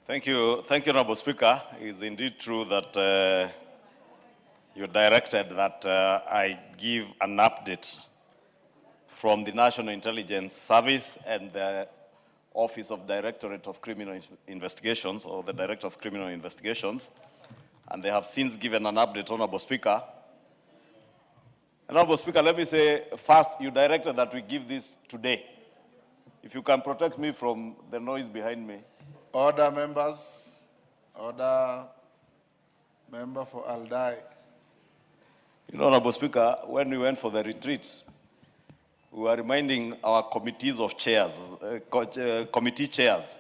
Thank you, Honorable Speaker. It is indeed true that you directed that I give an update from the National Intelligence Service and the Office of Directorate of Criminal Investigations, or the Director of Criminal Investigations, and they have since given an update, Honorable Speaker. Honorable Speaker, let me say first, you directed that we give this today. If you can protect me from the noise behind me. Order, members. Order. Member for Aldai. You know, Honorable Speaker, when we went for the retreat, we were reminding our committees of chairs, committee chairs,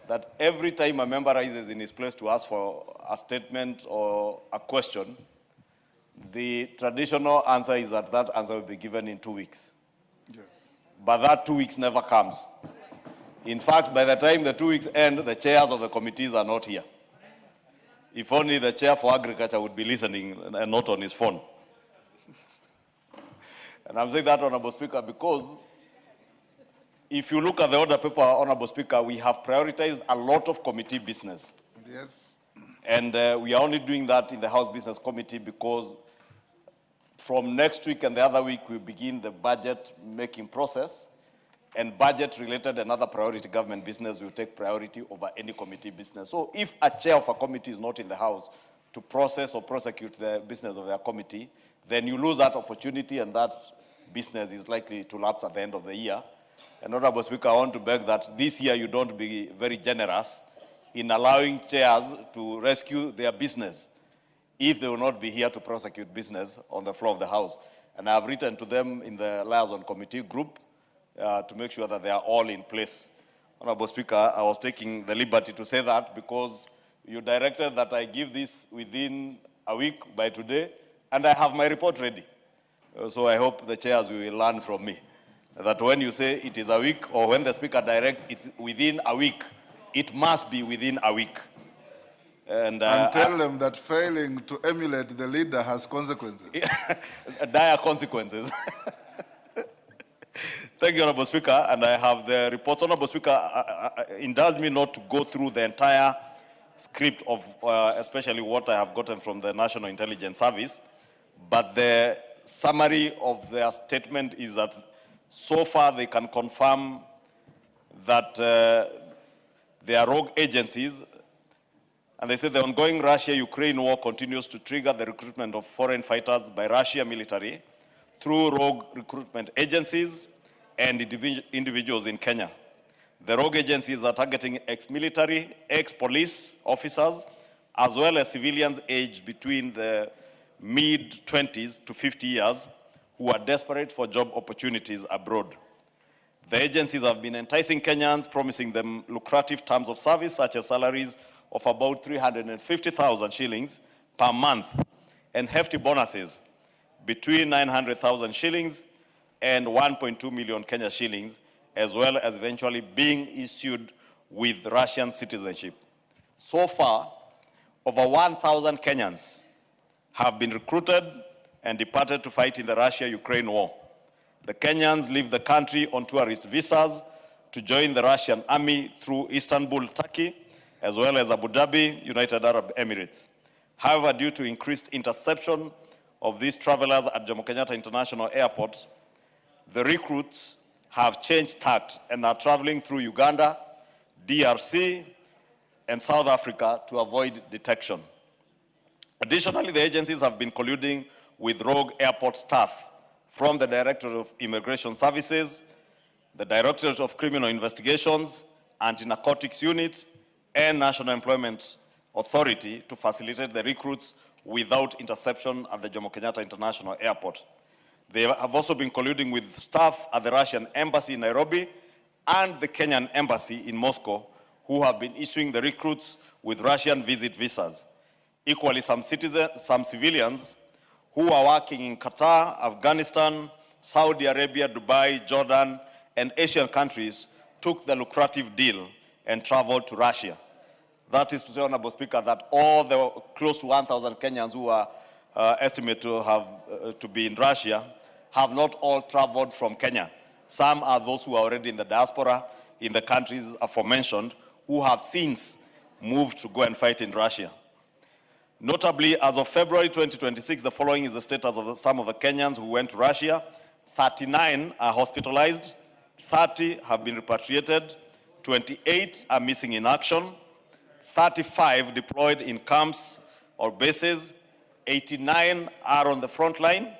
that every time a member rises in his place to ask for a statement or a question, the traditional answer is that that answer will be given in 2 weeks. Yes. But that 2 weeks never comes. In fact, by the time the 2 weeks end, the chairs of the committees are not here. If only the chair for agriculture would be listening and not on his phone. And I'm saying that, Honorable Speaker, because if you look at the order paper, Honorable Speaker, we have prioritized a lot of committee business. Yes. And we are only doing that in the House Business Committee because from next week and the other week, we begin the budget making process, and budget-related and other priority government business will take priority over any committee business. So if a chair of a committee is not in the House to process or prosecute the business of their committee, then you lose that opportunity, and that business is likely to lapse at the end of the year. And Honorable Speaker, I want to beg that this year you don't be very generous in allowing chairs to rescue their business if they will not be here to prosecute business on the floor of the House. And I have written to them in the liaison committee group to make sure that they are all in place. Honorable Speaker, I was taking the liberty to say that because you directed that I give this within a week by today, and I have my report ready. So I hope the chairs will learn from me that when you say it is a week, or when the Speaker directs it's within a week, it must be within a week. And tell them that failing to emulate the leader has consequences. Dire consequences. Thank you, Honorable Speaker, and I have the reports. Honorable Speaker, indulge me not to go through the entire script of especially what I have gotten from the National Intelligence Service, but the summary of their statement is that so far they can confirm that they are rogue agencies, and they say the ongoing Russia-Ukraine war continues to trigger the recruitment of foreign fighters by Russia military through rogue recruitment agencies and individuals in Kenya. The rogue agencies are targeting ex-military, ex-police officers, as well as civilians aged between the mid-20s to 50 years who are desperate for job opportunities abroad. The agencies have been enticing Kenyans, promising them lucrative terms of service, such as salaries of about 350,000 shillings per month and hefty bonuses between 900,000 shillings and 1.2 million Kenya shillings, as well as eventually being issued with Russian citizenship. So far, over 1,000 Kenyans have been recruited and departed to fight in the Russia-Ukraine war. The Kenyans leave the country on tourist visas to join the Russian army through Istanbul, Turkey, as well as Abu Dhabi, United Arab Emirates. However, due to increased interception of these travelers at Jomo Kenyatta International Airport, the recruits have changed tact and are traveling through Uganda, DRC, and South Africa to avoid detection. Additionally, the agencies have been colluding with rogue airport staff from the Directorate of Immigration Services, the Directorate of Criminal Investigations, Anti-Narcotics Unit, and National Employment Authority to facilitate the recruits without interception at the Jomo Kenyatta International Airport. They have also been colluding with staff at the Russian Embassy in Nairobi and the Kenyan Embassy in Moscow, who have been issuing the recruits with Russian visit visas. Equally, some civilians who are working in Qatar, Afghanistan, Saudi Arabia, Dubai, Jordan, and Asian countries took the lucrative deal and traveled to Russia. That is to say, Honorable Speaker, that all the close to 1,000 Kenyans who are estimated to have to be in Russia have not all traveled from Kenya. Some are those who are already in the diaspora in the countries aforementioned, who have since moved to go and fight in Russia. Notably, as of February 2026, the following is the status of some of the Kenyans who went to Russia. 39 are hospitalized, 30 have been repatriated, 28 are missing in action, 35 deployed in camps or bases, 89 are on the front line,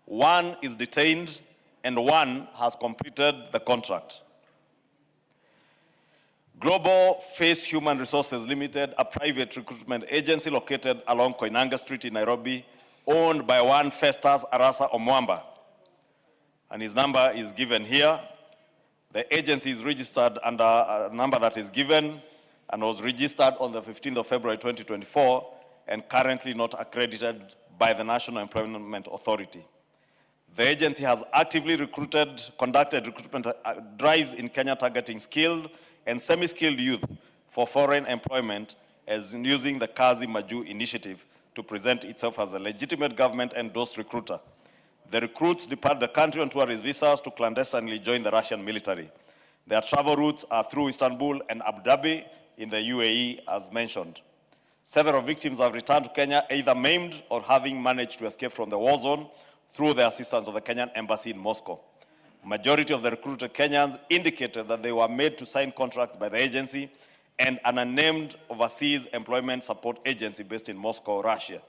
1 is detained, and 1 has completed the contract. Global Face Human Resources Limited, a private recruitment agency located along Koinange Street in Nairobi, owned by one Festus Arasa Omwamba, and his number is given here. The agency is registered under a number that is given and was registered on the 15th of February 2024 and currently not accredited by the National Employment Authority. The agency has actively conducted recruitment drives in Kenya targeting skilled and semi-skilled youth for foreign employment, as in using the Kazi Maju initiative to present itself as a legitimate government-endorsed recruiter. The recruits depart the country on tourist visas to clandestinely join the Russian military. Their travel routes are through Istanbul and Abu Dhabi in the UAE, as mentioned. Several victims have returned to Kenya either maimed or having managed to escape from the war zone through the assistance of the Kenyan embassy in Moscow. Majority of the recruited Kenyans indicated that they were made to sign contracts by the agency and an unnamed overseas employment support agency based in Moscow, Russia.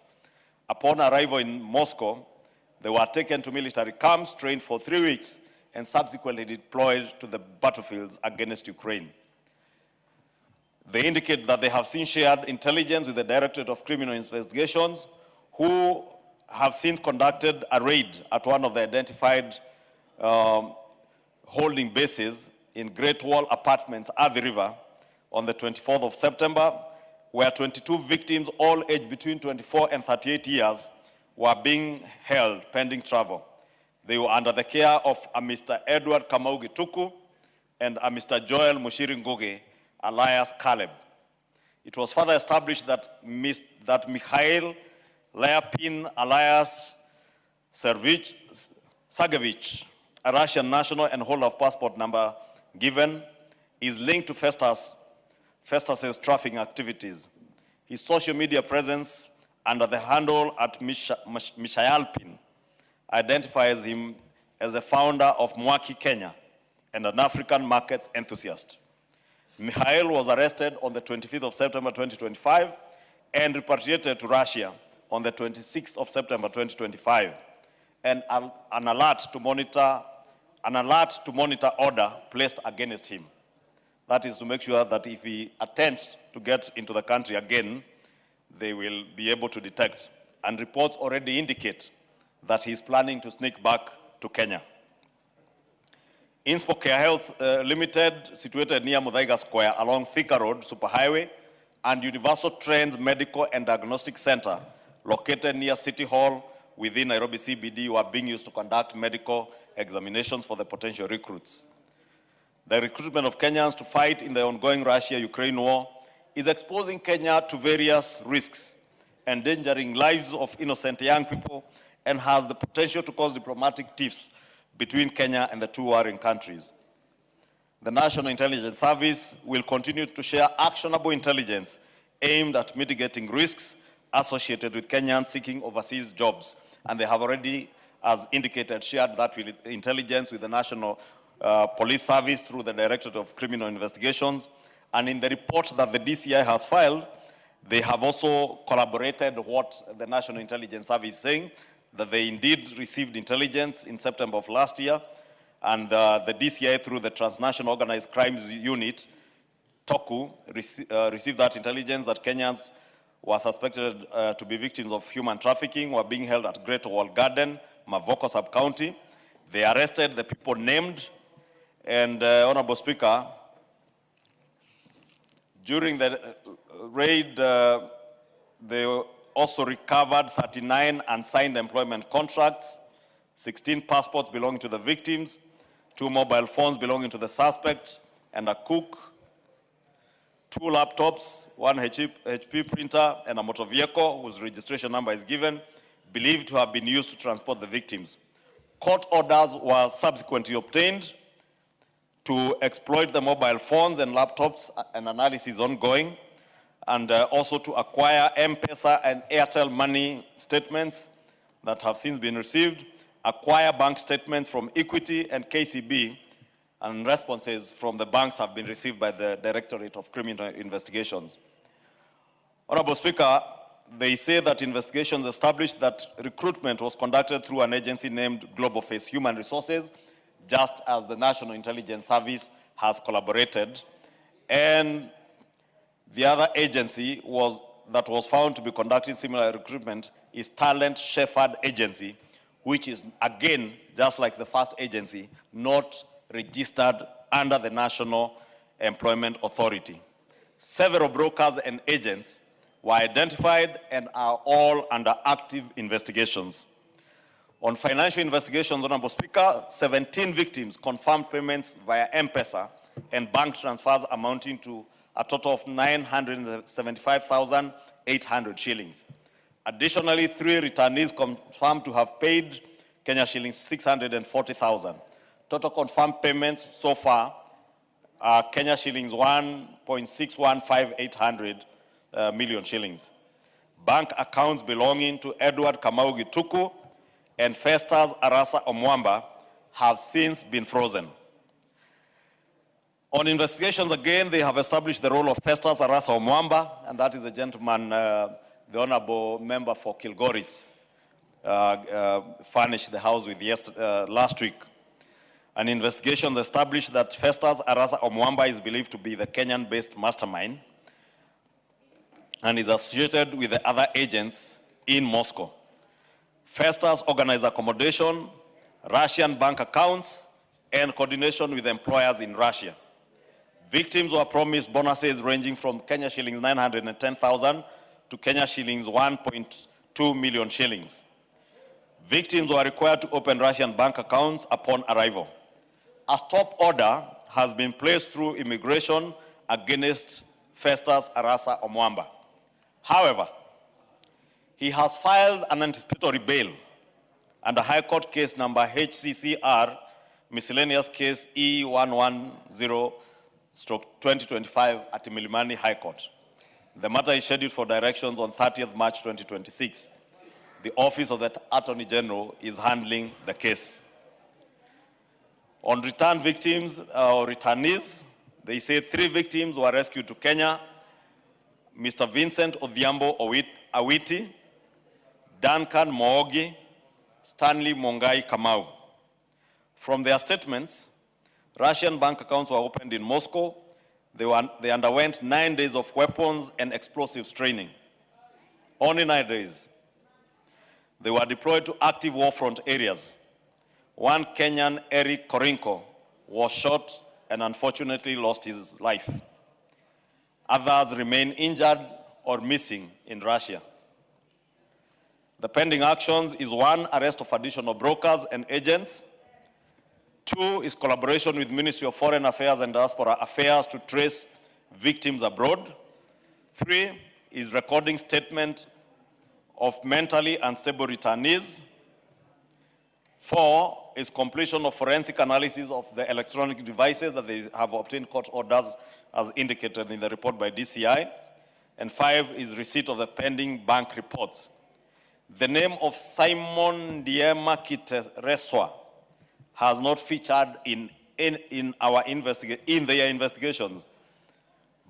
Upon arrival in Moscow, they were taken to military camps, trained for 3 weeks, and subsequently deployed to the battlefields against Ukraine. They indicate that they have since shared intelligence with the Directorate of Criminal Investigations, who have since conducted a raid at one of the identified holding bases in Great Wall Apartments at the river on the 24th of September, where 22 victims, all aged between 24 and 38 years, were being held pending travel. They were under the care of a Mr. Edward Kamau Gituku and a Mr. Joel Mushiri Ngugi, alias Caleb. It was further established that Mikhail Layapin, alias Sagevich, a Russian national and holder of passport number given, is linked to Festus's trafficking activities. His social media presence under the handle at Mishayalpin identifies him as a founder of Mwaki Kenya and an African markets enthusiast. Mikhail was arrested on the 25th of September 2025 and repatriated to Russia on the 26th of September 2025, and an alert to monitor order placed against him. That is to make sure that if he attempts to get into the country again, they will be able to detect. And reports already indicate that he's planning to sneak back to Kenya. Inspo Care Health Limited, situated near Muthaiga Square along Thika Road, Superhighway, and Universal Trends Medical and Diagnostic Center, located near City Hall within Nairobi CBD, were being used to conduct medical examinations for the potential recruits. The recruitment of Kenyans to fight in the ongoing Russia-Ukraine war is exposing Kenya to various risks, endangering lives of innocent young people, and has the potential to cause diplomatic tiffs between Kenya and the two warring countries. The National Intelligence Service will continue to share actionable intelligence aimed at mitigating risks associated with Kenyans seeking overseas jobs. And they have already, as indicated, shared that with intelligence with the National Police Service through the Directorate of Criminal Investigations. And in the report that the DCI has filed, they have also corroborated what the National Intelligence Service is saying, that they indeed received intelligence in September of last year, and the DCI, through the Transnational Organized Crimes Unit, TOKU, received that intelligence that Kenyans were suspected to be victims of human trafficking, were being held at Great Wall Garden, Mavoko Sub-County. They arrested the people named, and Honorable Speaker, during the raid, they also recovered 39 unsigned employment contracts, 16 passports belonging to the victims, 2 mobile phones belonging to the suspect, and a cook, 2 laptops, 1 HP printer, and a motor vehicle whose registration number is given, believed to have been used to transport the victims. Court orders were subsequently obtained to exploit the mobile phones and laptops, and analysis ongoing. and also to acquire M-Pesa and Airtel money statements that have since been received, acquire bank statements from Equity and KCB, and responses from the banks have been received by the Directorate of Criminal Investigations. Honorable Speaker, they say that investigations established that recruitment was conducted through an agency named Global Face Human Resources, just as the National Intelligence Service has collaborated. And the other agency that was found to be conducting similar recruitment is Talent Shepherd Agency, which is, again, just like the first agency, not registered under the National Employment Authority. Several brokers and agents were identified and are all under active investigations. On financial investigations, Honorable Speaker, 17 victims confirmed payments via M-Pesa and bank transfers amounting to a total of 975,800 shillings. Additionally, 3 returnees confirmed to have paid Kenya shillings 640,000. Total confirmed payments so far are Kenya shillings 1.615800 million shillings. Bank accounts belonging to Edward Kamau Gituku and Festus Arasa Omwamba have since been frozen. On investigations, again, they have established the role of Festus Arasa Omwamba, and that is a gentleman, the honorable member for Kilgoris furnished the house with last week. An investigation established that Festus Arasa Omwamba is believed to be the Kenyan-based mastermind and is associated with the other agents in Moscow. Festus organized accommodation, Russian bank accounts, and coordination with employers in Russia. Victims were promised bonuses ranging from Kenya shillings 910,000 to Kenya shillings 1.2 million shillings. Victims were required to open Russian bank accounts upon arrival. A stop order has been placed through immigration against Festus Arasa Omwamba. However, he has filed an anticipatory bail under High Court case number HCCR, miscellaneous case E110/2025 at Milimani High Court. The matter is scheduled for directions on 30th March 2026. The Office of the Attorney General is handling the case. On return victims or returnees, they say 3 victims were rescued to Kenya: Mr. Vincent Odhiambo Awiti, Duncan Moogi, Stanley Mongai Kamau. From their statements, Russian bank accounts were opened in Moscow. They underwent 9 days of weapons and explosives training. Only 9 days. They were deployed to active war front areas. One Kenyan, Eric Korinko, was shot and unfortunately lost his life. Others remain injured or missing in Russia. The pending actions is 1, arrest of additional brokers and agents. 2 is collaboration with Ministry of Foreign Affairs and Diaspora Affairs to trace victims abroad. 3 is recording statement of mentally unstable returnees. 4 is completion of forensic analysis of the electronic devices that they have obtained court orders as indicated in the report by DCI. And 5 is receipt of the pending bank reports. The name of Simon Diema Kitereswa has not featured in their investigations,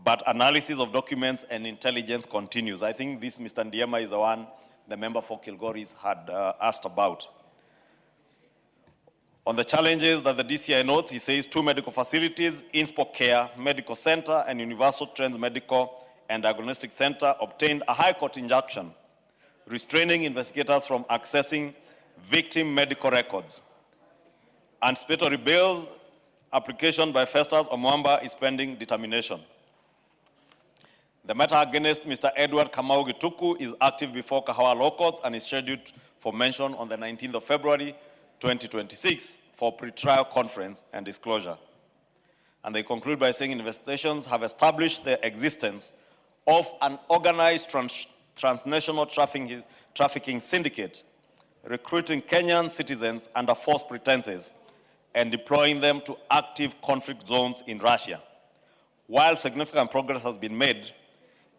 but analysis of documents and intelligence continues. I think this Mr. Ndiema is the one the member for Kilgoris had asked about. On the challenges that the DCI notes, he says 2 medical facilities, Inspo Care Medical Center and Universal Trends Medical and Diagnostic Center obtained a High Court injunction restraining investigators from accessing victim medical records. Anticipatory bail application by Festus Omwamba is pending determination. The matter against Mr. Edward Kamau Gituku is active before Kahawa Law Courts and is scheduled for mention on the 19th of February 2026 for pre-trial conference and disclosure. And they conclude by saying investigations have established the existence of an organized transnational trafficking syndicate recruiting Kenyan citizens under false pretenses and deploying them to active conflict zones in Russia. While significant progress has been made,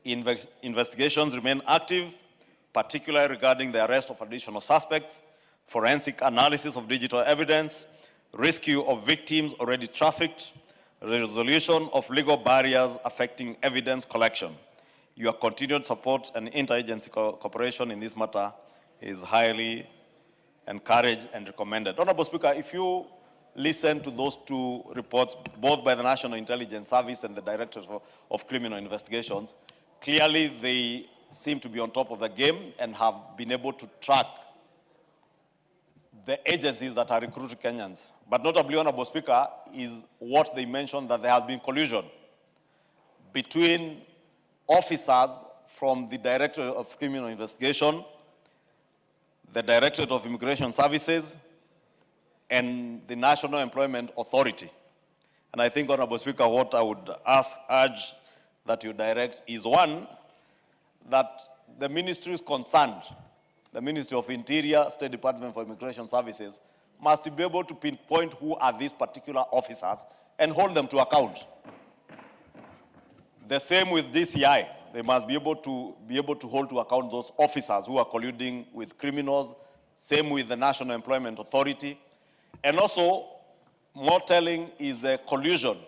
Investigations remain active, particularly regarding the arrest of additional suspects, forensic analysis of digital evidence, rescue of victims already trafficked, resolution of legal barriers affecting evidence collection. Your continued support and interagency cooperation in this matter is highly encouraged and recommended. Honorable Speaker, if you listen to those two reports, both by the National Intelligence Service and the Directorate of Criminal Investigations, clearly they seem to be on top of the game and have been able to track the agencies that are recruiting Kenyans. But notably, Honorable Speaker, is what they mentioned, that there has been collusion between officers from the Directorate of Criminal Investigation, the Directorate of Immigration Services, and the National Employment Authority. And I think, Honorable Speaker, what I would urge that you direct is, one, that the ministries concerned, the Ministry of Interior, State Department for Immigration Services, must be able to pinpoint who are these particular officers and hold them to account. The same with DCI. They must be able to hold to account those officers who are colluding with criminals. Same with the National Employment Authority. And also, more telling is a collusion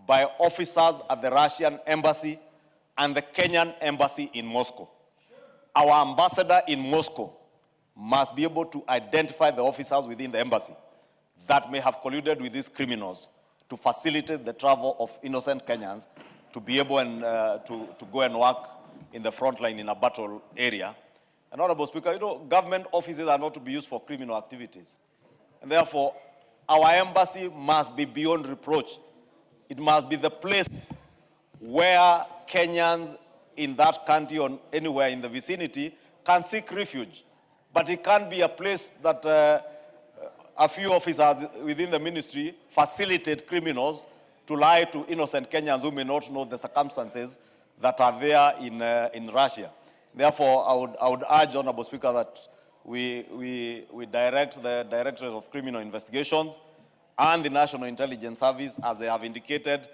by officers at the Russian embassy and the Kenyan embassy in Moscow. Our ambassador in Moscow must be able to identify the officers within the embassy that may have colluded with these criminals to facilitate the travel of innocent Kenyans to be able to go and work in the front line in a battle area. And Honorable Speaker, you know, government offices are not to be used for criminal activities. And therefore, our embassy must be beyond reproach. It must be the place where Kenyans in that country or anywhere in the vicinity can seek refuge. But it can't be a place that a few officers within the ministry facilitate criminals to lie to innocent Kenyans who may not know the circumstances that are there in Russia. Therefore, I would urge, Honorable Speaker, that we direct the Directorate of Criminal Investigations and the National Intelligence Service, as they have indicated,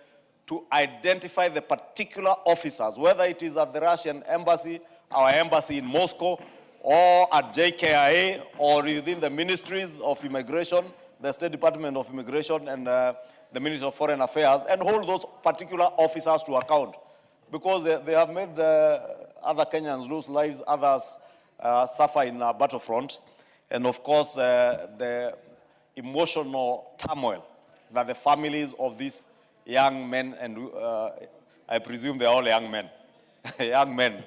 to identify the particular officers, whether it is at the Russian embassy, our embassy in Moscow, or at JKIA, or within the ministries of immigration, the State Department of Immigration and the Ministry of Foreign Affairs, and hold those particular officers to account. Because they have made other Kenyans lose lives, others suffer in a battlefront, and of course, the emotional turmoil that the families of these young men, and I presume they're all young men, young men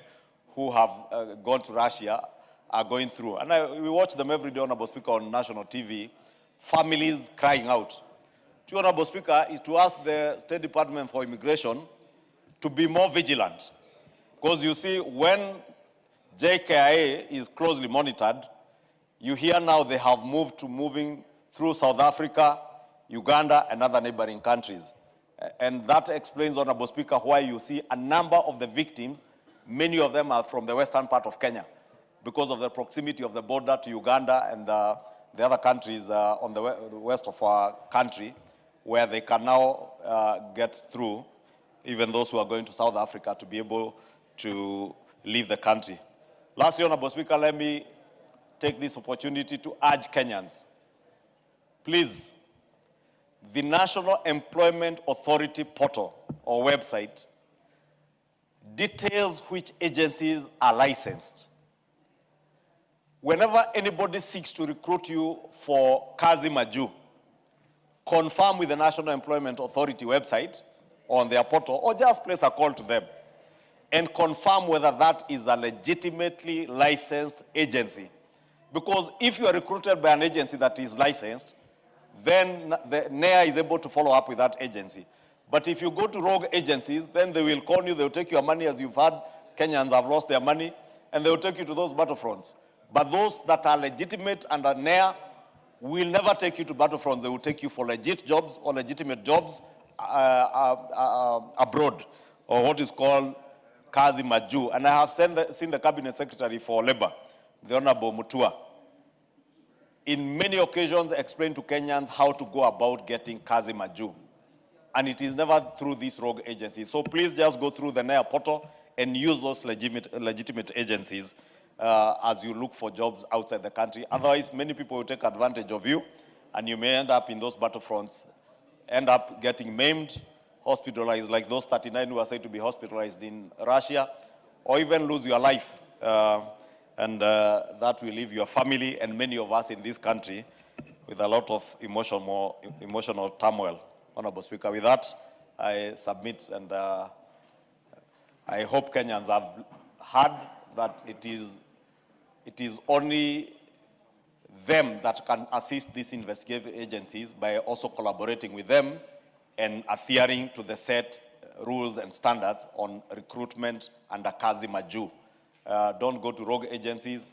who have gone to Russia are going through. And we watch them every day, Honorable Speaker, on national TV, families crying out. To Honorable Speaker, is to ask the State Department for Immigration to be more vigilant. Because you see, when JKIA is closely monitored, you hear now they have moving through South Africa, Uganda, and other neighboring countries. And that explains, Honorable Speaker, why you see a number of the victims, many of them are from the western part of Kenya, because of the proximity of the border to Uganda and the other countries on the west of our country, where they can now get through, even those who are going to South Africa, to be able to leave the country. Lastly, Honorable Speaker, let me take this opportunity to urge Kenyans. Please, the National Employment Authority portal or website details which agencies are licensed. Whenever anybody seeks to recruit you for Kazi Maju, confirm with the National Employment Authority website on their portal, or just place a call to them and confirm whether that is a legitimately licensed agency. Because if you are recruited by an agency that is licensed, then the NEA is able to follow up with that agency. But if you go to rogue agencies, then they will call you, they will take your money, as you've heard, Kenyans have lost their money, and they will take you to those battlefronts. But those that are legitimate under NEA will never take you to battlefronts. They will take you for legit jobs or legitimate jobs abroad, or what is called Kazi Maju. And I have seen the Cabinet Secretary for Labor, the Honorable Mutua, in many occasions explain to Kenyans how to go about getting Kazi Maju. And it is never through these rogue agencies. So please just go through the NEA portal and use those legitimate agencies as you look for jobs outside the country. Otherwise, many people will take advantage of you, and you may end up in those battlefronts, end up getting maimed, hospitalized, like those 39 who are said to be hospitalized in Russia, or even lose your life. And that will leave your family and many of us in this country with a lot of emotional turmoil. Honorable Speaker, with that, I submit, and I hope Kenyans have heard that it is only them that can assist these investigative agencies by also collaborating with them and adhering to the set rules and standards on recruitment under kazi majuu. Don't go to rogue agencies.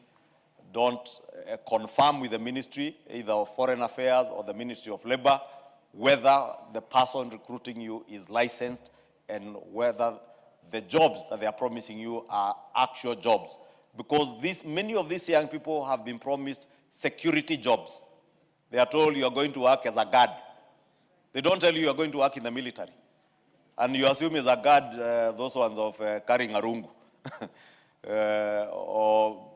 Don't confirm with the ministry, either of Foreign Affairs or the Ministry of Labor, whether the person recruiting you is licensed and whether the jobs that they are promising you are actual jobs. Because many of these young people have been promised security jobs. They are told you are going to work as a guard. They don't tell you are going to work in the military. And you assume as a guard, those ones of carrying a rungu, or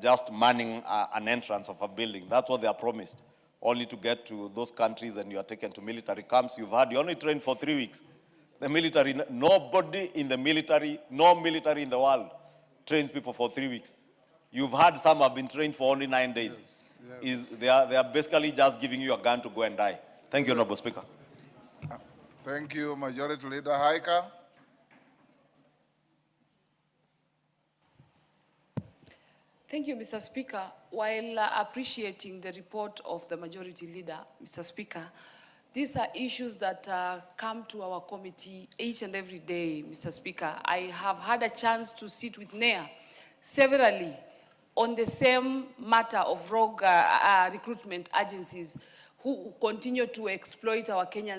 just manning an entrance of a building. That's what they are promised, only to get to those countries and you are taken to military camps. You only trained for 3 weeks. The military, nobody in the military, no military in the world trains people for 3 weeks. You've had some have been trained for only 9 days. Yes. They are basically just giving you a gun to go and die. Thank you, Honorable Speaker. Thank you, Majority Leader Haika. Thank you, Mr. Speaker. While appreciating the report of the Majority Leader, Mr. Speaker, these are issues that come to our committee each and every day, Mr. Speaker. I have had a chance to sit with NEA severally on the same matter of rogue recruitment agencies who continue to exploit our Kenyans.